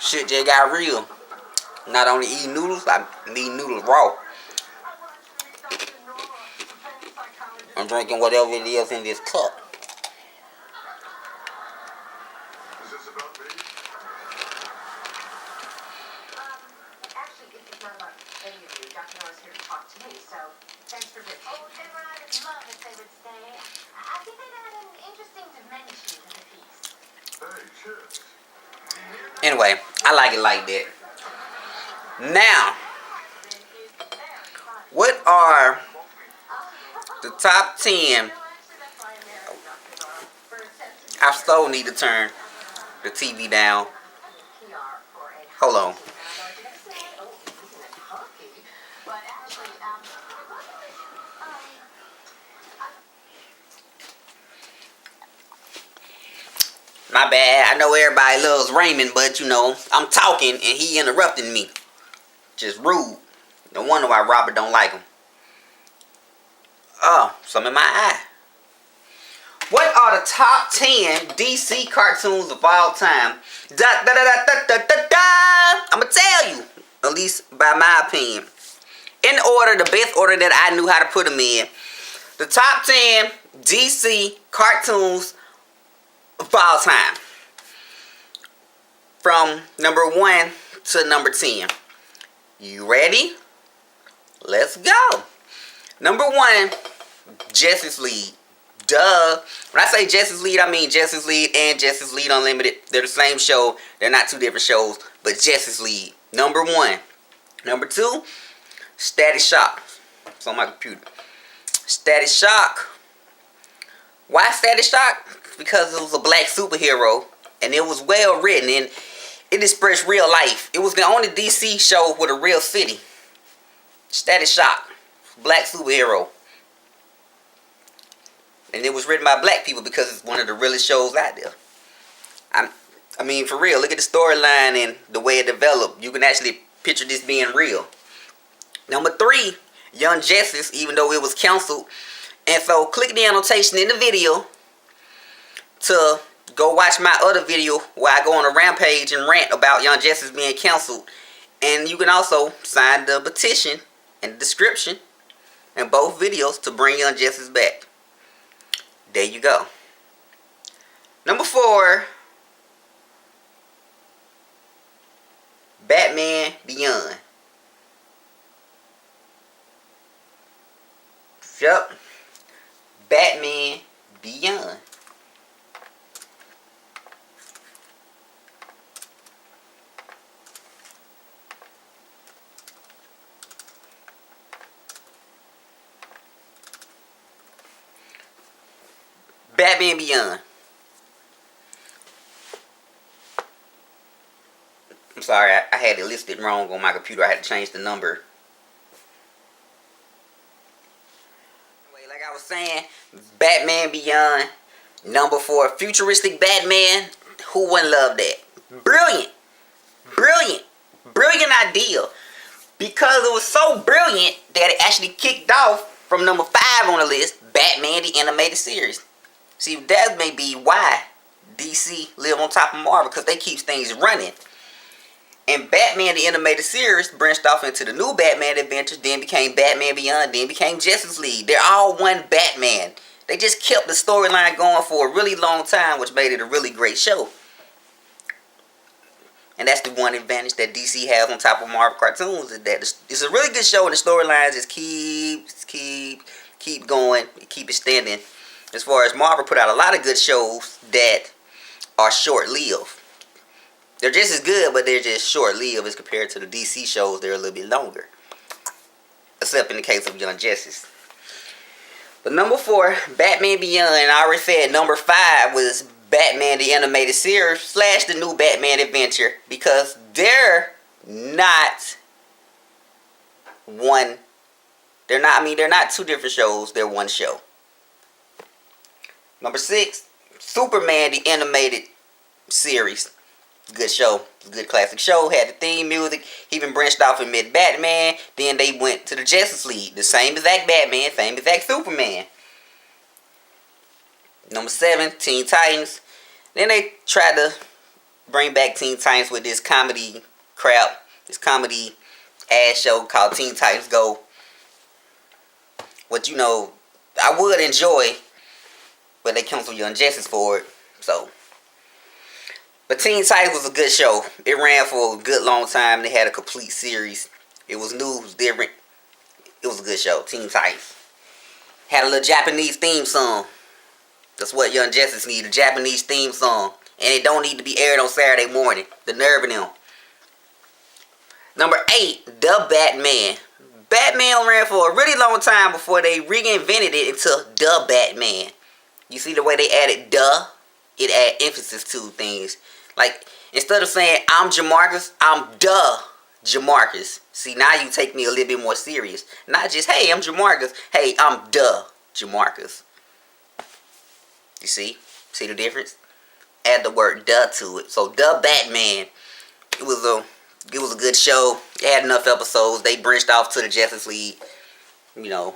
Shit just got real. Not only eat noodles, I eat noodles raw. I'm drinking whatever it is in this cup. Thanks for visiting. Oh, they were out of love if they would stay. I think they'd add an interesting dimension to the piece. Hey, cheers. Anyway, I like it like that. Now, what are the top 10? I still need to turn the TV down. Hold on. My bad. I know everybody loves Raymond, but you know, I'm talking and he interrupting me. Just rude. No wonder why Robert don't like him. Oh, some in my eye. What are the top 10 DC cartoons of all time? I'm going to tell you, at least by my opinion. In order, the best order that I knew how to put them in. The top 10 DC cartoons of all time. From number 1 to number 10. You ready? Let's go. Number 1, Justice League. Duh. When I say Justice League, I mean Justice League and Justice League Unlimited. They're the same show. They're not two different shows, but Justice League. Number 1. Number 2, Static Shock. It's on my computer. Static Shock. Why Static Shock? Because it was a black superhero, and it was well written, and it expressed real life. It was the only DC show with a real city. Static Shock. Black superhero. And it was written by black people because it's one of the realest shows out there. I mean, for real, look at the storyline and the way it developed. You can actually picture this being real. Number 3, Young Justice, even though it was canceled. And so, click the annotation in the video to go watch my other video where I go on a rampage and rant about Young Justice being canceled. And you can also sign the petition in the description in both videos to bring Young Justice back. There you go. Number 4, Batman Beyond. Yep. Batman Beyond. Batman Beyond. I'm sorry, I had it listed wrong on my computer. I had to change the number. Anyway, like I was saying, Batman Beyond. Number 4, futuristic Batman. Who wouldn't love that? Brilliant. Brilliant. Brilliant idea. Because it was so brilliant that it actually kicked off from number 5 on the list, Batman the Animated Series. See, that may be why DC live on top of Marvel, because they keep things running. And Batman the Animated Series branched off into the new Batman adventures, then became Batman Beyond, then became Justice League. They're all one Batman. They just kept the storyline going for a really long time, which made it a really great show. And that's the one advantage that DC has on top of Marvel cartoons, is that it's a really good show and the storylines just keep going, keep extending. As far as Marvel put out a lot of good shows that are short-lived. They're just as good, but they're just short-lived as compared to the DC shows. They're a little bit longer. Except in the case of Young Justice. But number 4, Batman Beyond. And I already said number 5 was Batman the Animated Series / the new Batman Adventure. Because they're not one. They're not two different shows. They're one show. Number 6, Superman the Animated Series. Good show. Good classic show. Had the theme music. He even branched off and met Batman. Then they went to the Justice League. The same exact Batman. Same exact Superman. Number 7, Teen Titans. Then they tried to bring back Teen Titans with this comedy crap, this comedy ass show called Teen Titans Go. What, you know, I would enjoy, but they cancel Young Justice for it. So, but Teen Titans was a good show. It ran for a good long time. They had a complete series. It was new, it was different. It was a good show. Teen Titans had a little Japanese theme song. That's what Young Justice need, a Japanese theme song. And it don't need to be aired on Saturday morning. The nerve in them. Number 8, The Batman. Batman ran for a really long time before they reinvented it into The Batman. You see the way they added "the"? It add emphasis to things. Like, instead of saying, I'm Jamarcus, I'm the Jamarcus. See, now you take me a little bit more serious. Not just, hey, I'm Jamarcus. Hey, I'm the Jamarcus. You see? See the difference? Add the word "the" to it. So, The Batman. It was a good show. It had enough episodes. They branched off to the Justice League. You know,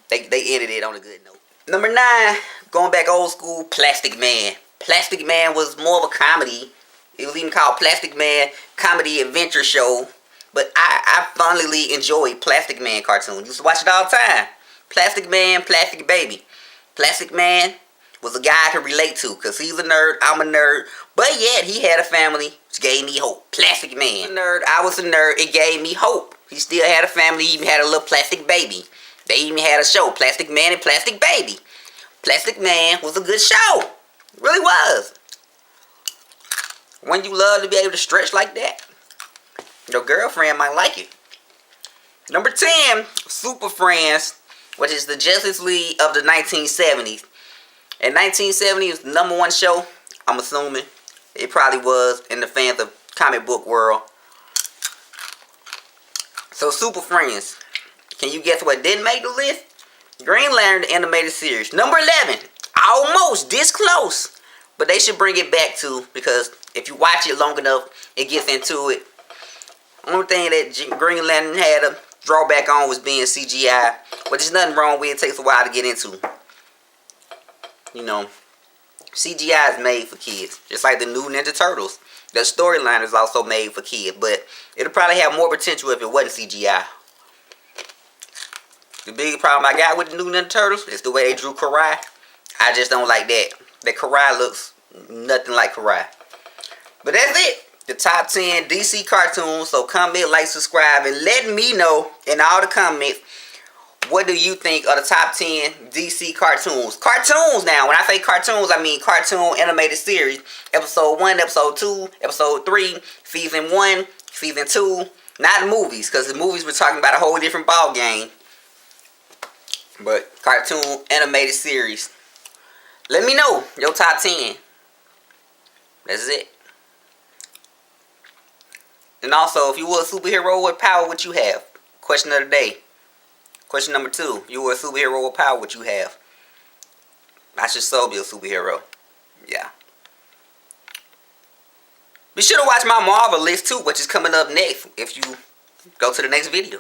they ended it on a good note. Number 9, going back old school, Plastic Man. Plastic Man was more of a comedy. It was even called Plastic Man Comedy Adventure Show. But I fondly enjoyed Plastic Man cartoon. Used to watch it all the time. Plastic Man, Plastic Baby. Plastic Man was a guy I could relate to, because he's a nerd, I'm a nerd, but yet he had a family, which gave me hope. Plastic Man. Nerd, I was a nerd, it gave me hope. He still had a family, he even had a little plastic baby. They even had a show, Plastic Man and Plastic Baby. Plastic Man was a good show. It really was. When you love to be able to stretch like that, your girlfriend might like it. Number 10, Super Friends, which is the Justice League of the 1970s. In 1970, it was the #1 show, I'm assuming. It probably was in the fans of comic book world. So, Super Friends. Can you guess what didn't make the list? Green Lantern, the animated series. Number 11. Almost this close. But they should bring it back too, because if you watch it long enough, it gets into it. Only thing that Green Lantern had a drawback on was being CGI. But there's nothing wrong with it. It takes a while to get into. You know, CGI is made for kids. Just like the new Ninja Turtles. The storyline is also made for kids. But it'll probably have more potential if it wasn't CGI. The big problem I got with the new Ninja Turtles is the way they drew Karai. I just don't like that. That Karai looks nothing like Karai. But that's it. The top 10 DC cartoons. So comment, like, subscribe, and let me know in all the comments, what do you think are the top 10 DC cartoons? Cartoons now. When I say cartoons, I mean cartoon animated series. Episode 1, Episode 2, Episode 3, Season 1, Season 2. Not movies, because the movies we're talking about a whole different ball game. But cartoon animated series. Let me know your top 10. That's it. And also, if you were a superhero, what power would you have? Question of the day. Question number 2. If you were a superhero, what power would you have? I should so be a superhero. Yeah. Be sure to watch my Marvel list too, which is coming up next if you go to the next video.